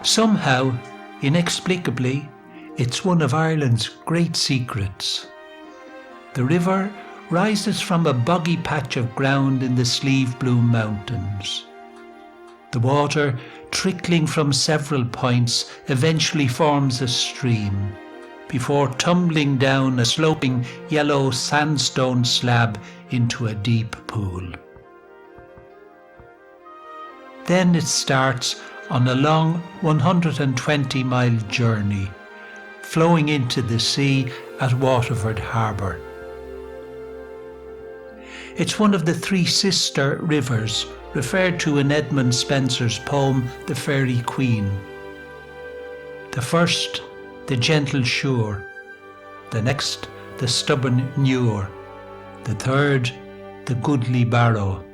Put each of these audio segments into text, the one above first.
Somehow, inexplicably, it's one of Ireland's great secrets. The river rises from a boggy patch of ground in the Slieve Bloom Mountains. The water, trickling from several points, eventually forms a stream, before tumbling down a sloping yellow sandstone slab into a deep pool. Then it starts on a long 120-mile journey, flowing into the sea at Waterford Harbour. It's one of the three sister rivers referred to in Edmund Spenser's poem The Faerie Queene. The first, the gentle Suir; the next, the stubborn Nure; the third, the Goodly Barrow.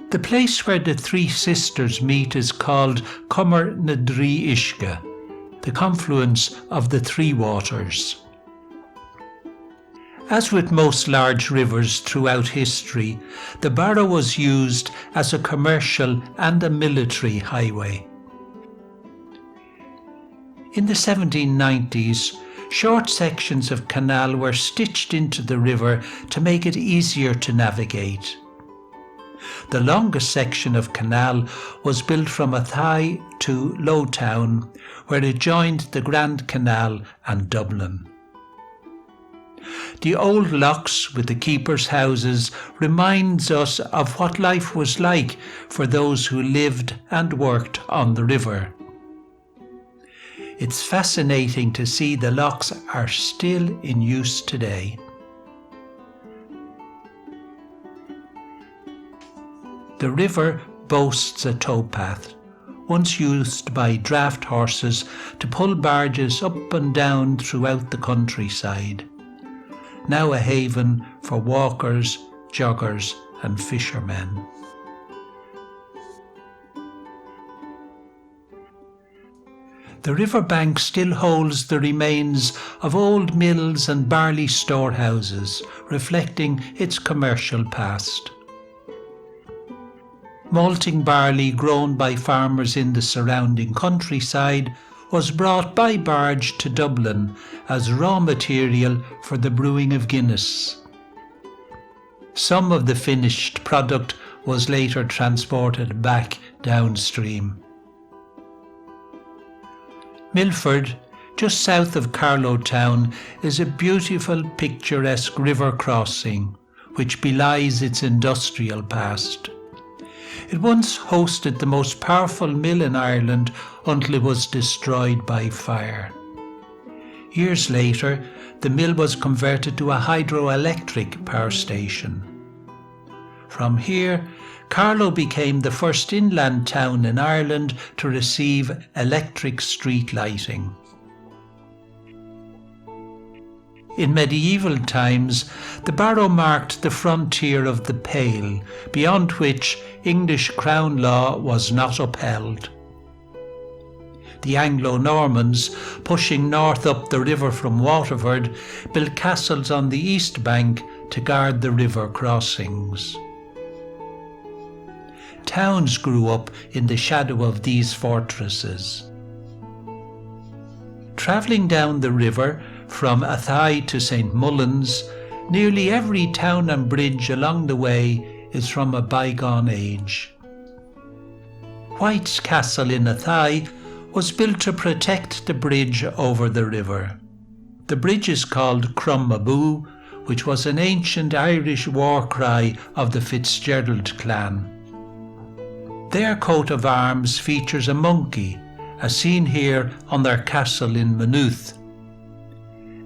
The place where the three sisters meet is called Cummer na Drí Uisce, the confluence of the three waters. As with most large rivers throughout history, the Barrow was used as a commercial and a military highway. In the 1790s, short sections of canal were stitched into the river to make it easier to navigate. The longest section of canal was built from Athy to Lowtown, where it joined the Grand Canal and Dublin. The old locks with the keepers' houses reminds us of what life was like for those who lived and worked on the river. It's fascinating to see the locks are still in use today. The river boasts a towpath, once used by draft horses to pull barges up and down throughout the countryside, now a haven for walkers, joggers and fishermen. The riverbank still holds the remains of old mills and barley storehouses, reflecting its commercial past. Malting barley grown by farmers in the surrounding countryside was brought by barge to Dublin as raw material for the brewing of Guinness. Some of the finished product was later transported back downstream. Milford, just south of Carlow Town, is a beautiful picturesque river crossing which belies its industrial past. It once hosted the most powerful mill in Ireland until it was destroyed by fire. Years later, the mill was converted to a hydroelectric power station. From here, Carlow became the first inland town in Ireland to receive electric street lighting. In medieval times, the Barrow marked the frontier of the Pale, beyond which English crown law was not upheld. The Anglo-Normans, pushing north up the river from Waterford, built castles on the east bank to guard the river crossings. Towns grew up in the shadow of these fortresses. Travelling down the river from Athy to St. Mullins, nearly every town and bridge along the way is from a bygone age. White's Castle in Athy was built to protect the bridge over the river. The bridge is called Crummaboo, which was an ancient Irish war cry of the Fitzgerald clan. Their coat of arms features a monkey, as seen here on their castle in Maynooth.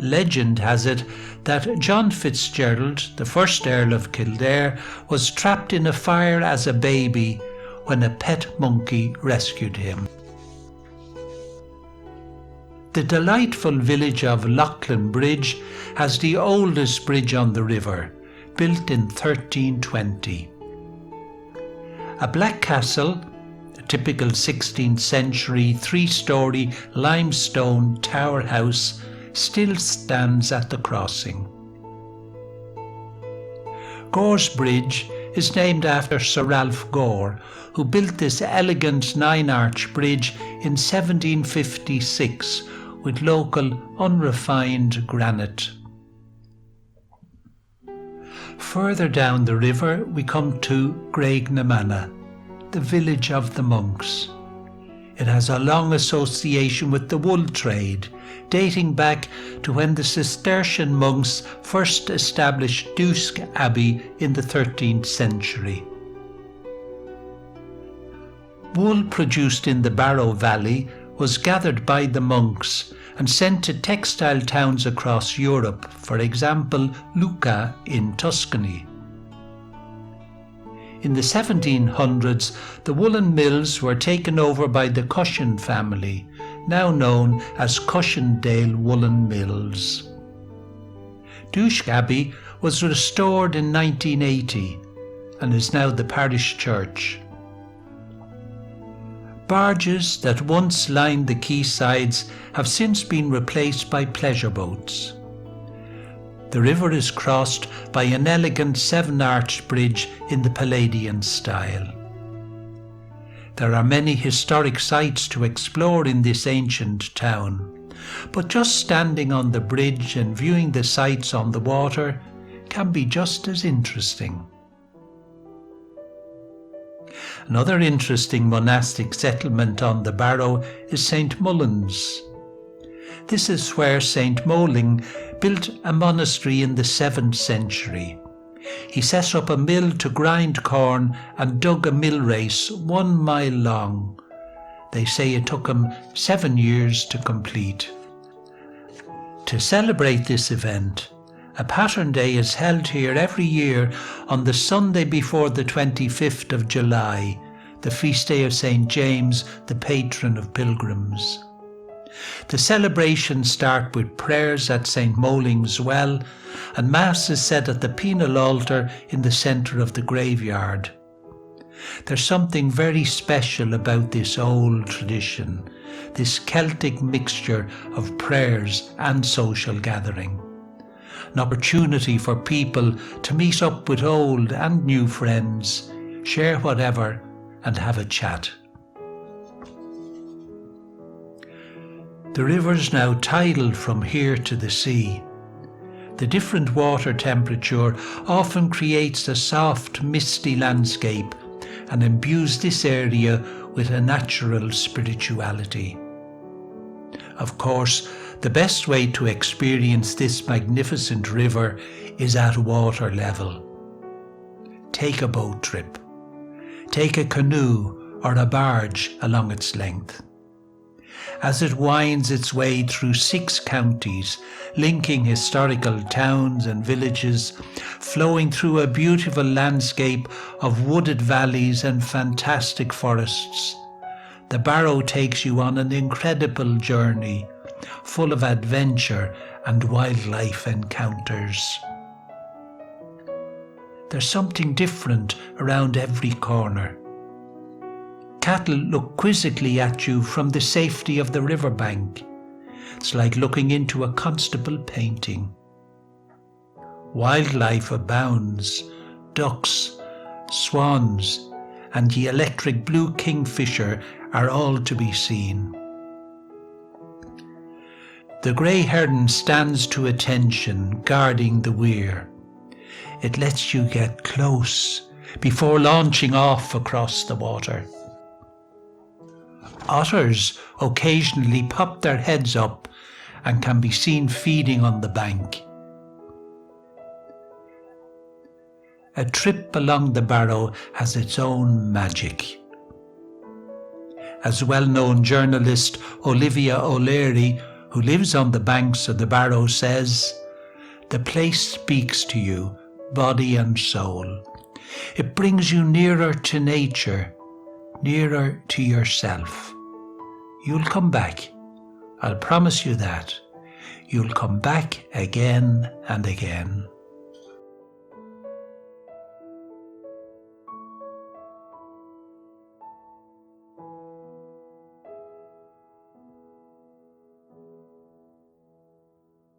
Legend has it that John Fitzgerald, the first Earl of Kildare, was trapped in a fire as a baby when a pet monkey rescued him. The delightful village of Loughlin Bridge has the oldest bridge on the river, built in 1320. A black castle, a typical 16th century three-storey limestone tower house, still stands at the crossing. Gore's Bridge is named after Sir Ralph Gore, who built this elegant 9-arch bridge in 1756 with local unrefined granite. Further down the river we come to Graignamanagh, the village of the monks. It has a long association with the wool trade, dating back to when the Cistercian monks first established Duisk Abbey in the 13th century. Wool produced in the Barrow Valley was gathered by the monks and sent to textile towns across Europe, for example Lucca in Tuscany. In the 1700s, the woolen mills were taken over by the Cushion family, now known as Cushendale Woolen Mills. Duisk Abbey was restored in 1980 and is now the parish church. Barges that once lined the quaysides have since been replaced by pleasure boats. The river is crossed by an elegant 7-arched bridge in the Palladian style. There are many historic sites to explore in this ancient town, but just standing on the bridge and viewing the sights on the water can be just as interesting. Another interesting monastic settlement on the Barrow is St. Mullins. This is where St. Moling built a monastery in the 7th century. He set up a mill to grind corn and dug a mill race 1 mile long. They say it took him 7 years to complete. To celebrate this event, a Pattern Day is held here every year on the Sunday before the 25th of July, the feast day of St. James, the patron of pilgrims. The celebrations start with prayers at St. Moling's Well, and Mass is said at the penal altar in the centre of the graveyard. There's something very special about this old tradition, this Celtic mixture of prayers and social gathering. An opportunity for people to meet up with old and new friends, share whatever, and have a chat. The river's now tidal from here to the sea. The different water temperature often creates a soft, misty landscape and imbues this area with a natural spirituality. Of course, the best way to experience this magnificent river is at water level. Take a boat trip. Take a canoe or a barge along its length. As it winds its way through 6 counties, linking historical towns and villages, flowing through a beautiful landscape of wooded valleys and fantastic forests, the Barrow takes you on an incredible journey, full of adventure and wildlife encounters. There's something different around every corner. Cattle look quizzically at you from the safety of the riverbank. It's like looking into a Constable painting. Wildlife abounds, ducks, swans, and the electric blue kingfisher are all to be seen. The grey heron stands to attention, guarding the weir. It lets you get close before launching off across the water. Otters occasionally pop their heads up and can be seen feeding on the bank. A trip along the Barrow has its own magic. As well-known journalist Olivia O'Leary, who lives on the banks of the Barrow, says, "The place speaks to you, body and soul. It brings you nearer to nature, nearer to yourself. You'll come back. I'll promise you that. You'll come back again and again."